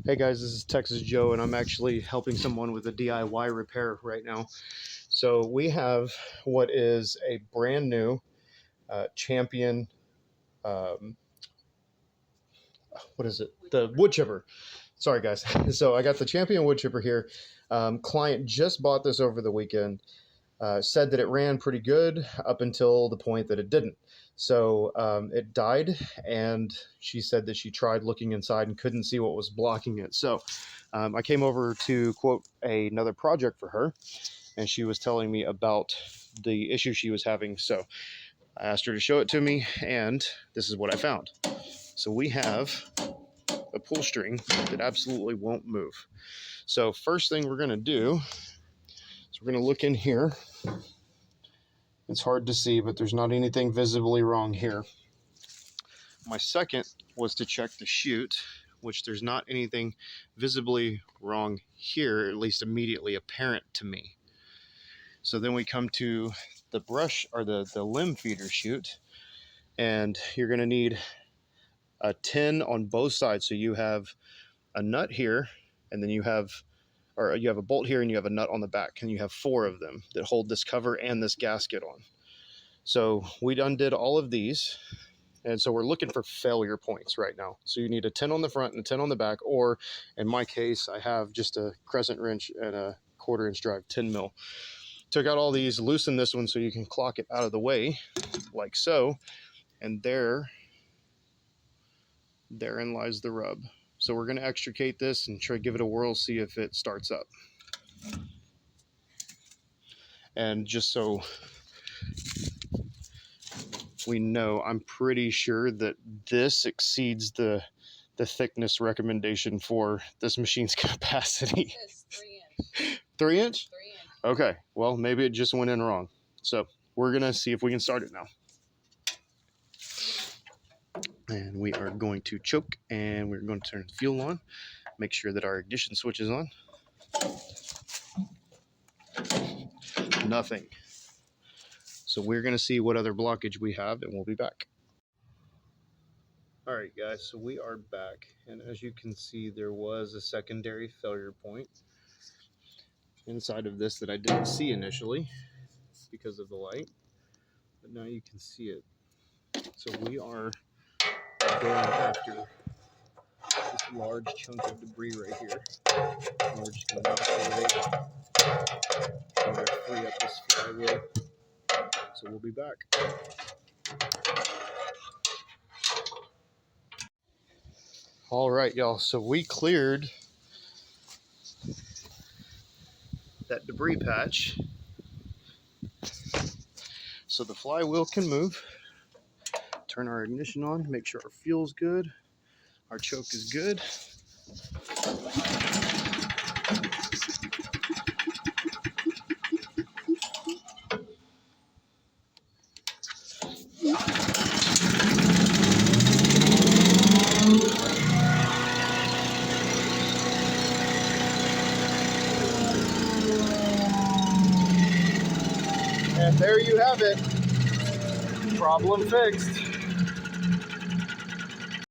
Hey guys, this is Texas Joe, and I'm actually helping someone with a DIY repair right now. So we have what is a brand new Champion, um, what is it? The wood chipper. Sorry guys. So I got the Champion wood chipper here. Client just bought this over the weekend. Said that it ran pretty good up until the point that it didn't. So it died, and she said that she tried looking inside and couldn't see what was blocking it. So I came over to quote another project for her, and she was telling me about the issue she was having. So I asked her to show it to me, and this is what I found. So we have a pull string that absolutely won't move. So first thing we're going to do is we're going to look in here. It's hard to see, but there's not anything visibly wrong here. My second was to check the chute, which there's not anything visibly wrong here, at least immediately apparent to me. So then we come to the brush, or the limb feeder chute, and you're going to need a 10 on both sides. So you have a nut here, and then you have a bolt here, and you have a nut on the back, and you have 4 of them that hold this cover and this gasket on. So we undid all of these, and so we're looking for failure points right now. So you need a 10 on the front and a 10 on the back, or in my case, I have just a crescent wrench and a 1/4 inch drive 10 mil. Took out all these, loosened this one so you can clock it out of the way, like so, and therein lies the rub. So we're going to extricate this and try to give it a whirl, see if it starts up. And just so we know, I'm pretty sure that this exceeds the thickness recommendation for this machine's capacity. It's 3 inch. 3 inch? 3 inch. Okay, well, maybe it just went in wrong. So we're going to see if we can start it now. And we are going to choke, and we're going to turn the fuel on, make sure that our ignition switch is on. Nothing. So we're going to see what other blockage we have, and we'll be back. All right, guys, so we are back, and as you can see, there was a secondary failure point inside of this that I didn't see initially because of the light, but now you can see it. So we are going after this large chunk of debris right here, and we're just going to knock it away. We're going to free up this flywheel, so we'll be back. All right, y'all, so we cleared that debris patch so the flywheel can move. Turn our ignition on, make sure our fuel's good, our choke is good. And there you have it. Problem fixed.